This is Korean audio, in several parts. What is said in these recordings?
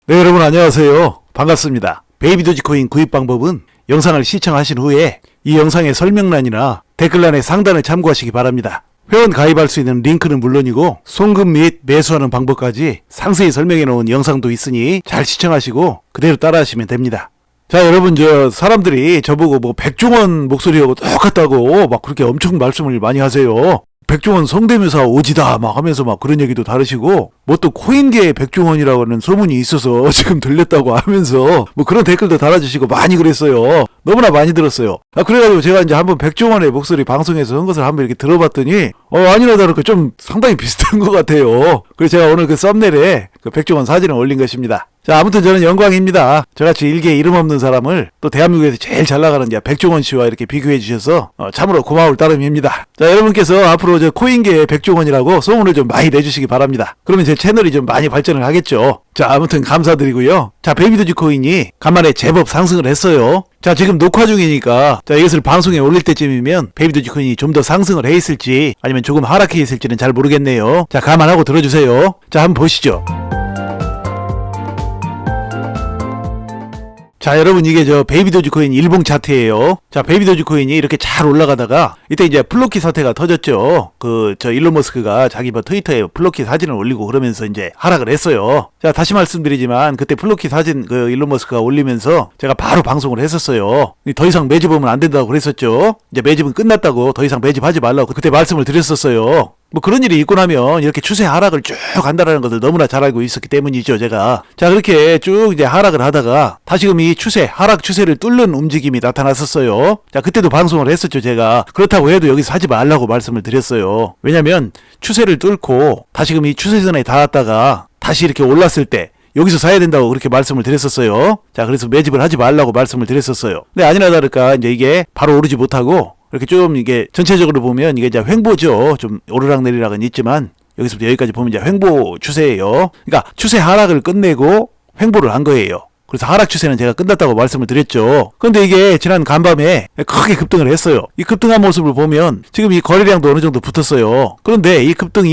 네, 여러분 안녕하세요. 반갑습니다. 베이비도지코인 구입 방법은 영상을 시청하신 후에 이 영상의 설명란이나 댓글란의 상단을 참고하시기 바랍니다. 회원 가입할 수 있는 링크는 물론이고 송금 및 매수하는 방법까지 상세히 설명해 놓은 영상도 있으니 잘 시청하시고 그대로 따라하시면 됩니다. 자, 여러분, 사람들이 저보고 뭐 백종원 목소리하고 똑같다고 막 그렇게 엄청 말씀을 많이 하세요. 백종원 성대묘사 오지다 막 하면서 막 그런 얘기도 다르시고, 뭐 또 코인계의 백종원이라고 하는 소문이 있어서 지금 들렸다고 하면서 뭐 그런 댓글도 달아주시고 많이 그랬어요. 너무나 많이 들었어요. 그래가지고 제가 이제 한번 백종원의 목소리 방송에서 한 것을 한번 이렇게 들어봤더니 아니나 다를까 좀 상당히 비슷한 것 같아요. 그래서 제가 오늘 그 썸네일에 그 백종원 사진을 올린 것입니다. 자, 아무튼 저는 영광입니다. 저같이 일개에 이름 없는 사람을 또 대한민국에서 제일 잘 나가는 백종원 씨와 이렇게 비교해 주셔서 참으로 고마울 따름입니다. 자, 여러분께서 앞으로 저 코인계의 백종원이라고 소문을 좀 많이 내주시기 바랍니다. 그러면 제 채널이 좀 많이 발전을 하겠죠. 자, 아무튼 감사드리고요. 자, 베이비도지코인이 간만에 제법 상승을 했어요. 자, 지금 녹화 중이니까 자, 이것을 방송에 올릴 때쯤이면 베이비도지코인이 좀 더 상승을 해 있을지 아니면 조금 하락해 있을지는 잘 모르겠네요. 자, 감안하고 들어주세요. 자, 한번 보시죠. 자, 여러분, 이게 베이비도지코인 일봉 차트예요. 자, 베이비도지코인이 이렇게 잘 올라가다가 이때 이제 플로키 사태가 터졌죠. 일론 머스크가 자기 트위터에 플로키 사진을 올리고 그러면서 이제 하락을 했어요. 자, 다시 말씀드리지만 그때 플로키 사진 일론 머스크가 올리면서 제가 바로 방송을 했었어요. 더 이상 매집하면 안 된다고 그랬었죠. 이제 매집은 끝났다고 더 이상 매집하지 말라고 그때 말씀을 드렸었어요. 뭐 그런 일이 있고 나면 이렇게 추세 하락을 쭉 한다라는 것을 너무나 잘 알고 있었기 때문이죠, 제가. 자, 그렇게 쭉 이제 하락을 하다가 다시금 이 하락 추세를 뚫는 움직임이 나타났었어요. 자, 그때도 방송을 했었죠, 제가. 그렇다고 해도 여기서 하지 말라고 말씀을 드렸어요. 왜냐면 추세를 뚫고 다시금 이 추세선에 닿았다가 다시 이렇게 올랐을 때 여기서 사야 된다고 그렇게 말씀을 드렸었어요. 자, 그래서 매집을 하지 말라고 말씀을 드렸었어요. 근데 아니나 다를까 이제 이게 바로 오르지 못하고 이렇게 좀 이게 전체적으로 보면 이게 이제 횡보죠. 좀 오르락내리락은 있지만 여기서부터 여기까지 보면 이제 횡보 추세예요. 그러니까 추세 하락을 끝내고 횡보를 한 거예요. 그래서 하락 추세는 제가 끝났다고 말씀을 드렸죠. 그런데 이게 지난 간밤에 크게 급등을 했어요. 이 급등한 모습을 보면 지금 이 거래량도 어느 정도 붙었어요. 그런데 이 급등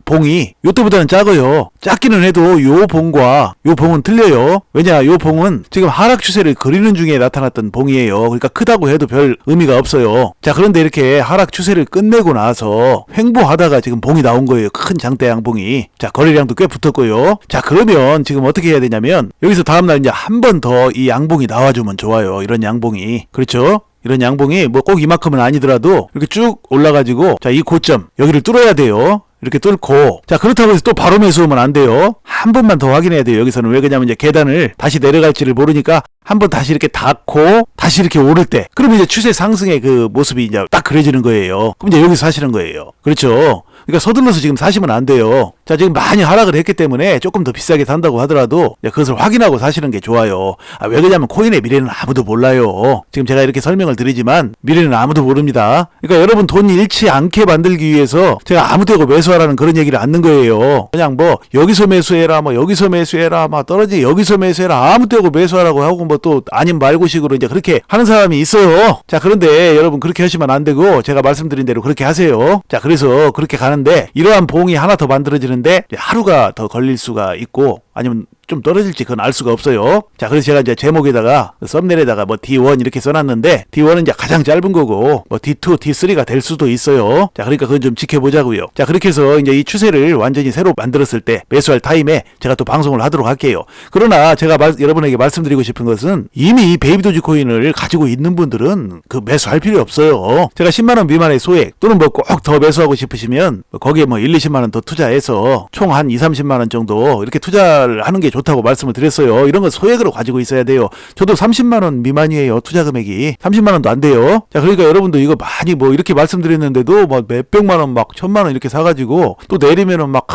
봉이 요때보다는 작아요. 작기는 해도 요 봉과 요 봉은 틀려요. 왜냐, 요 봉은 지금 하락 추세를 그리는 중에 나타났던 봉이에요. 그러니까 크다고 해도 별 의미가 없어요. 자, 그런데 이렇게 하락 추세를 끝내고 나서 횡보하다가 지금 봉이 나온 거예요. 큰 장대 양봉이. 자, 거래량도 꽤 붙었고요. 자, 그러면 지금 어떻게 해야 되냐면 여기서 다음날 이제 한 번 더 이 양봉이 나와주면 좋아요. 이런 양봉이. 그렇죠? 이런 양봉이 뭐 꼭 이만큼은 아니더라도 이렇게 쭉 올라가지고 자, 이 고점 여기를 뚫어야 돼요. 이렇게 뚫고 자, 그렇다고 해서 또 바로 매수하면 안 돼요. 한 번만 더 확인해야 돼요. 여기서는 왜 그러냐면 이제 계단을 다시 내려갈지를 모르니까 한 번 다시 이렇게 닫고 다시 이렇게 오를 때 그러면 이제 추세 상승의 그 모습이 이제 딱 그려지는 거예요. 그럼 이제 여기서 사시는 거예요. 그렇죠? 그러니까 서둘러서 지금 사시면 안 돼요. 자, 지금 많이 하락을 했기 때문에 조금 더 비싸게 산다고 하더라도 그것을 확인하고 사시는 게 좋아요. 왜 그러냐면 코인의 미래는 아무도 몰라요. 지금 제가 이렇게 설명을 드리지만 미래는 아무도 모릅니다. 그러니까 여러분 돈 잃지 않게 만들기 위해서 제가 아무 데고 매수하라는 그런 얘기를 않는 거예요. 그냥 뭐 여기서 매수해라, 뭐 여기서 매수해라, 막 떨어지 여기서 매수해라, 아무 데고 매수하라고 하고 뭐 또 아님 말고식으로 이제 그렇게 하는 사람이 있어요. 자, 그런데 여러분 그렇게 하시면 안 되고 제가 말씀드린 대로 그렇게 하세요. 자, 그래서 그렇게 가는데 이러한 봉이 하나 더 만들어지는데 하루가 더 걸릴 수가 있고 아니면 좀 떨어질지 그건 알 수가 없어요. 자, 그래서 제가 이제 제목에다가 썸네일에다가 뭐 D1 이렇게 써놨는데 D1은 이제 가장 짧은 거고 뭐 D2, D3가 될 수도 있어요. 자, 그러니까 그건 좀 지켜보자고요. 자, 그렇게 해서 이제 이 추세를 완전히 새로 만들었을 때 매수할 타임에 제가 또 방송을 하도록 할게요. 그러나 제가 여러분에게 말씀드리고 싶은 것은 이미 베이비도지코인을 가지고 있는 분들은 그 매수할 필요 없어요. 제가 10만원 미만의 소액 또는 뭐 꼭 더 매수하고 싶으시면 거기에 뭐 1, 20만원 더 투자해서 총 한 2, 30만원 정도 이렇게 투자를 하는 게 좋다고 말씀을 드렸어요. 이런 건 소액으로 가지고 있어야 돼요. 저도 30만원 미만이에요. 투자 금액이 30만원도 안 돼요. 자, 그러니까 여러분도 이거 많이 뭐 이렇게 말씀드렸는데도 뭐 몇백만원 막 1000만원 이렇게 사가지고 또 내리면은 막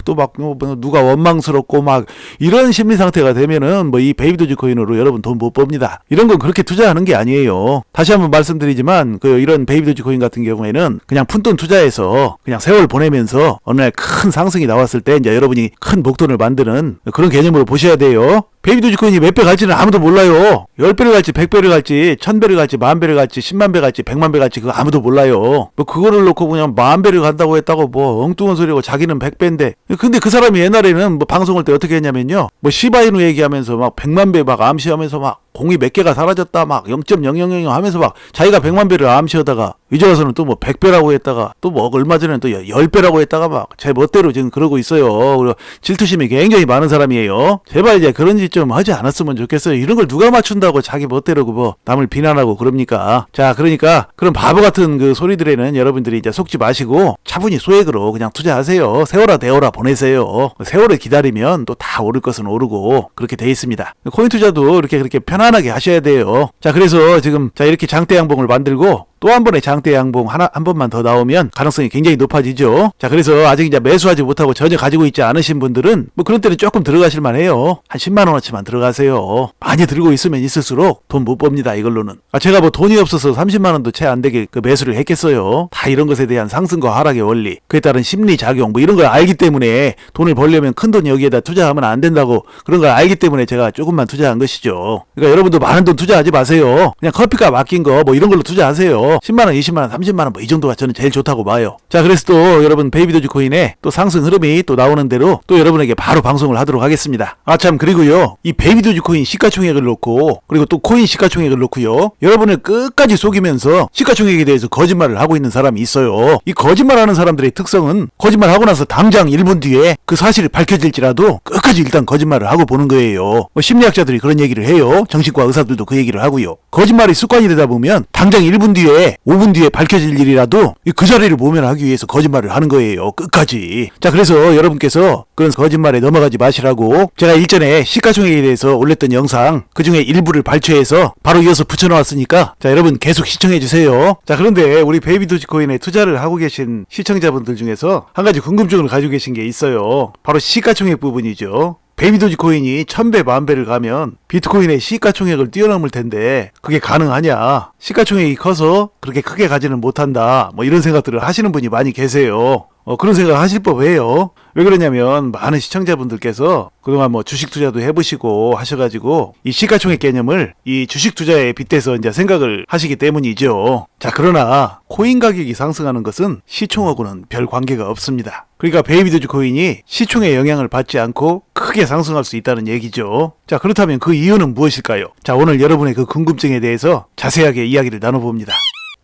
또 막 누가 원망스럽고 막 이런 심리 상태가 되면은 뭐 이 베이비도지코인으로 여러분 돈 못 법니다. 이런 건 그렇게 투자하는 게 아니에요. 다시 한번 말씀드리지만 이런 베이비도지코인 같은 경우에는 그냥 푼돈 투자해서 그냥 세월 보내면서 어느 날 큰 상승이 나왔을 때 이제 여러분이 큰 목돈을 만드는 그런 개념으로 보셔야 돼요. 베이비 도지코인이 몇 배 갈지는 아무도 몰라요. 10배를 갈지 100배를 갈지 1000배를 갈지 10,000배를 갈지 10만 배 갈지 100만 배 갈지 그거 아무도 몰라요. 뭐 그거를 놓고 그냥 10,000배를 간다고 했다고 뭐 엉뚱한 소리고 자기는 100배인데 근데 그 사람이 옛날에는 뭐 방송할 때 어떻게 했냐면요. 뭐 시바이누 얘기하면서 막 100만 배 막 암시하면서 막 공이 몇 개가 사라졌다 막 0.0000 하면서 막 자기가 100만 배를 암시하다가 이제 와서는 또 뭐 100배라고 했다가 또 뭐 얼마 전에는 또 10배라고 했다가 막 제 멋대로 지금 그러고 있어요. 그리고 질투심이 굉장히 많은 사람이에요. 제발 이제 그런 짓 좀 하지 않았으면 좋겠어요. 이런 걸 누가 맞춘다고 자기 멋대로 뭐 남을 비난하고 그럽니까? 자, 그러니까 그런 바보 같은 그 소리들에는 여러분들이 이제 속지 마시고 차분히 소액으로 그냥 투자하세요. 세월아 대어라 보내세요. 세월을 기다리면 또 다 오를 것은 오르고 그렇게 돼 있습니다. 코인 투자도 이렇게 그렇게 편안하게 하셔야 돼요. 자, 그래서 지금 자 이렇게 장대 양봉을 만들고 또 한 번의 장대 양봉 한 번만 더 나오면 가능성이 굉장히 높아지죠. 자, 그래서 아직 이제 매수하지 못하고 전혀 가지고 있지 않으신 분들은 뭐 그런 때는 조금 들어가실 만해요. 한 10만 원어치만 들어가세요. 많이 들고 있으면 있을수록 돈 못 법니다. 이걸로는. 제가 뭐 돈이 없어서 30만 원도 채 안 되게 그 매수를 했겠어요. 다 이런 것에 대한 상승과 하락의 원리, 그에 따른 심리 작용 뭐 이런 걸 알기 때문에 돈을 벌려면 큰 돈 여기에다 투자하면 안 된다고 그런 걸 알기 때문에 제가 조금만 투자한 것이죠. 그러니까 여러분도 많은 돈 투자하지 마세요. 그냥 커피값 아낀 거 뭐 이런 걸로 투자하세요. 10만원, 20만원, 30만원 뭐 이 정도가 저는 제일 좋다고 봐요. 자, 그래서 또 여러분 베이비 도지코인에 또 상승 흐름이 또 나오는 대로 또 여러분에게 바로 방송을 하도록 하겠습니다. 참 그리고요. 이 베이비 도지코인 시가총액을 놓고 그리고 또 코인 시가총액을 놓고요. 여러분을 끝까지 속이면서 시가총액에 대해서 거짓말을 하고 있는 사람이 있어요. 이 거짓말하는 사람들의 특성은 거짓말하고 나서 당장 1분 뒤에 그 사실이 밝혀질지라도 끝까지 일단 거짓말을 하고 보는 거예요. 심리학자들이 그런 얘기를 해요. 정신과 의사들도 그 얘기를 하고요. 거짓말이 습관이 되다 보면 당장 1분 뒤에 5분 뒤에 밝혀질 일이라도 그 자리를 모면하기 위해서 거짓말을 하는 거예요. 끝까지. 자, 그래서 여러분께서 그런 거짓말에 넘어가지 마시라고 제가 일전에 시가총액에 대해서 올렸던 영상 그중에 일부를 발췌해서 바로 이어서 붙여놓았으니까 자, 여러분 계속 시청해주세요. 자, 그런데 우리 베이비 도지코인에 투자를 하고 계신 시청자분들 중에서 한 가지 궁금증을 가지고 계신 게 있어요. 바로 시가총액 부분이죠. 베이비 도지코인이 1000배, 10,000배를 가면 비트코인의 시가총액을 뛰어넘을 텐데 그게 가능하냐? 시가총액이 커서 그렇게 크게 가지는 못한다. 뭐 이런 생각들을 하시는 분이 많이 계세요. 그런 생각 하실 법해요. 왜 그러냐면 많은 시청자분들께서 그동안 뭐 주식 투자도 해보시고 하셔가지고 이 시가총액 개념을 이 주식 투자에 빗대서 이제 생각을 하시기 때문이죠. 자, 그러나 코인 가격이 상승하는 것은 시총하고는 별 관계가 없습니다. 그러니까 베이비 도지코인이 시총의 영향을 받지 않고 크게 상승할 수 있다는 얘기죠. 자, 그렇다면 그 이유는 무엇일까요? 자, 오늘 여러분의 그 궁금증에 대해서 자세하게 이야기를 나눠봅니다.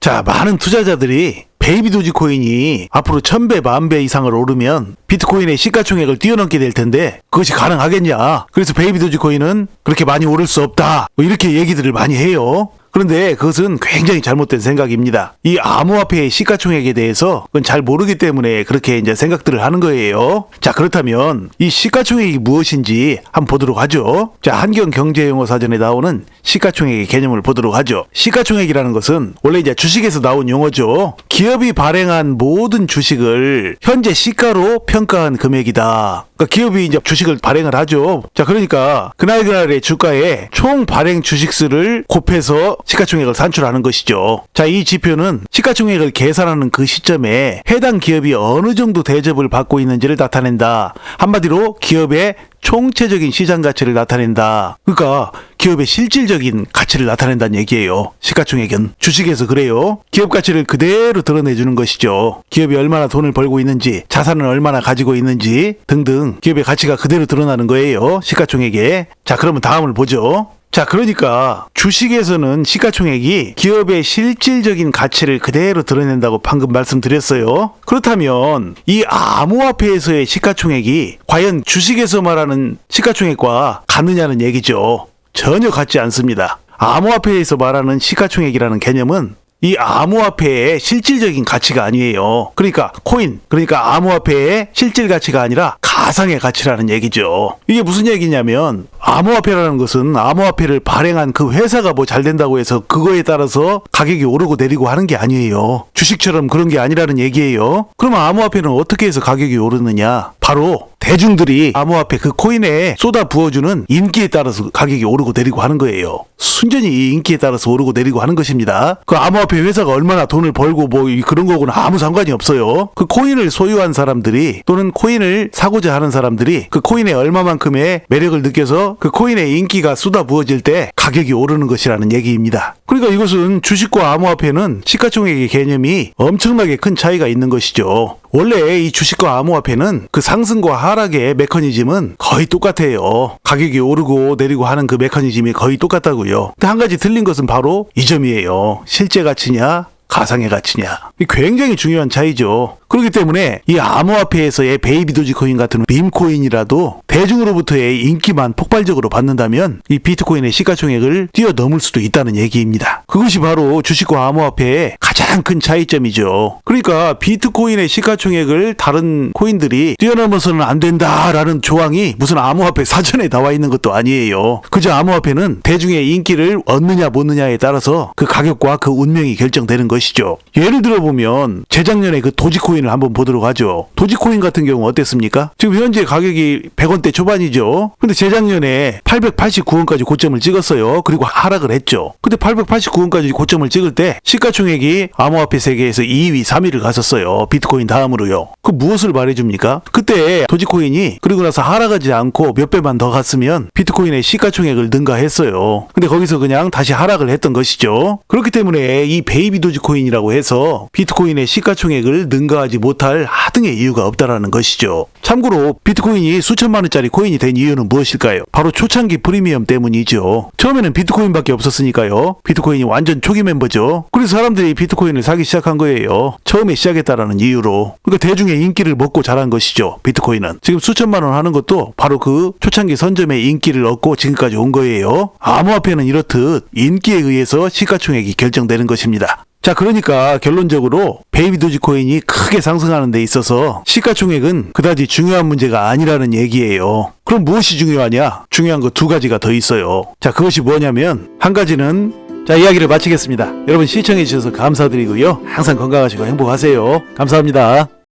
자, 많은 투자자들이 베이비 도지코인이 앞으로 1000배, 10,000배 이상을 오르면 비트코인의 시가총액을 뛰어넘게 될 텐데 그것이 가능하겠냐? 그래서 베이비 도지코인은 그렇게 많이 오를 수 없다. 뭐 이렇게 얘기들을 많이 해요. 그런데 그것은 굉장히 잘못된 생각입니다. 이 암호화폐의 시가총액에 대해서 그건 잘 모르기 때문에 그렇게 이제 생각들을 하는 거예요. 자, 그렇다면 이 시가총액이 무엇인지 한번 보도록 하죠. 자, 한경경제용어사전에 나오는 시가총액의 개념을 보도록 하죠. 시가총액이라는 것은 원래 이제 주식에서 나온 용어죠. 기업이 발행한 모든 주식을 현재 시가로 평가한 금액이다. 그러니까 기업이 이제 주식을 발행을 하죠. 자, 그러니까 그날의 주가에 총 발행 주식수를 곱해서 시가총액을 산출하는 것이죠. 자, 이 지표는 시가총액을 계산하는 그 시점에 해당 기업이 어느 정도 대접을 받고 있는지를 나타낸다. 한마디로 기업의 총체적인 시장 가치를 나타낸다. 그러니까 기업의 실질적인 가치를 나타낸다는 얘기예요. 시가총액은 주식에서 그래요. 기업 가치를 그대로 드러내주는 것이죠. 기업이 얼마나 돈을 벌고 있는지, 자산을 얼마나 가지고 있는지 등등 기업의 가치가 그대로 드러나는 거예요. 시가총액에. 자, 그러면 다음을 보죠. 자, 그러니까 주식에서는 시가총액이 기업의 실질적인 가치를 그대로 드러낸다고 방금 말씀드렸어요. 그렇다면 이 암호화폐에서의 시가총액이 과연 주식에서 말하는 시가총액과 같느냐는 얘기죠. 전혀 같지 않습니다. 암호화폐에서 말하는 시가총액이라는 개념은 이 암호화폐의 실질적인 가치가 아니에요. 그러니까 코인, 그러니까 암호화폐의 실질 가치가 아니라 가상의 가치라는 얘기죠. 이게 무슨 얘기냐면 암호화폐라는 것은 암호화폐를 발행한 그 회사가 뭐 잘 된다고 해서 그거에 따라서 가격이 오르고 내리고 하는 게 아니에요. 주식처럼 그런 게 아니라는 얘기예요. 그러면 암호화폐는 어떻게 해서 가격이 오르느냐? 바로 대중들이 암호화폐 그 코인에 쏟아 부어주는 인기에 따라서 가격이 오르고 내리고 하는 거예요. 순전히 이 인기에 따라서 오르고 내리고 하는 것입니다. 그 암호화폐 암호화폐 회사가 얼마나 돈을 벌고 뭐 그런 거고는 아무 상관이 없어요. 그 코인을 소유한 사람들이 또는 코인을 사고자 하는 사람들이 그 코인에 얼마만큼의 매력을 느껴서 그 코인의 인기가 쏟아부어질 때 가격이 오르는 것이라는 얘기입니다. 그러니까 이것은 주식과 암호화폐는 시가총액의 개념이 엄청나게 큰 차이가 있는 것이죠. 원래 이 주식과 암호화폐는 그 상승과 하락의 메커니즘은 거의 똑같아요. 가격이 오르고 내리고 하는 그 메커니즘이 거의 똑같다고요. 근데 한 가지 틀린 것은 바로 이 점이에요. 실제 가치냐 가상의 가치냐. 굉장히 중요한 차이죠. 그렇기 때문에 이 암호화폐에서의 베이비 도지코인 같은 밈코인이라도 대중으로부터의 인기만 폭발적으로 받는다면 이 비트코인의 시가총액을 뛰어넘을 수도 있다는 얘기입니다. 그것이 바로 주식과 암호화폐의 가장 큰 차이점이죠. 그러니까 비트코인의 시가총액을 다른 코인들이 뛰어넘어서는 안 된다라는 조항이 무슨 암호화폐 사전에 나와 있는 것도 아니에요. 그저 암호화폐는 대중의 인기를 얻느냐 못 느냐에 따라서 그 가격과 그 운명이 결정되는 것이죠. 예를 들어보면 재작년에 그 도지코인을 한번 보도록 하죠. 도지코인 같은 경우 어땠습니까? 지금 현재 가격이 100원대 초반이죠. 근데 재작년에 889원까지 고점을 찍었어요. 그리고 하락을 했죠. 근데 889원까지 고점을 찍을 때 시가총액이 암호화폐 세계에서 2위, 3위를 갔었어요. 비트코인 다음으로요. 그 무엇을 말해줍니까? 그때 도지코인이 그리고 나서 하락하지 않고 몇 배만 더 갔으면 비트코인의 시가총액을 능가했어요. 근데 거기서 그냥 다시 하락을 했던 것이죠. 그렇기 때문에 이 베이비 도지코인이라고 해서 비트코인의 시가총액을 능가하지 못할 하등의 이유가 없다라는 것이죠. 참고로 비트코인이 수천만 원짜리 코인이 된 이유는 무엇일까요? 바로 초창기 프리미엄 때문이죠. 처음에는 비트코인밖에 없었으니까요. 비트코인이 완전 초기 멤버죠. 그래서 사람들이 비트코인을 사기 시작한 거예요. 처음에 시작했다라는 이유로. 그러니까 대중의 인기를 먹고 자란 것이죠. 비트코인은. 지금 수천만 원 하는 것도 바로 그 초창기 선점의 인기를 얻고 지금까지 온 거예요. 암호화폐는 이렇듯 인기에 의해서 시가총액이 결정되는 것입니다. 자, 그러니까 결론적으로 베이비 도지코인이 크게 상승하는 데 있어서 시가총액은 그다지 중요한 문제가 아니라는 얘기예요. 그럼 무엇이 중요하냐? 중요한 거 두 가지가 더 있어요. 자, 그것이 뭐냐면 한 가지는 자, 이야기를 마치겠습니다. 여러분 시청해 주셔서 감사드리고요. 항상 건강하시고 행복하세요. 감사합니다.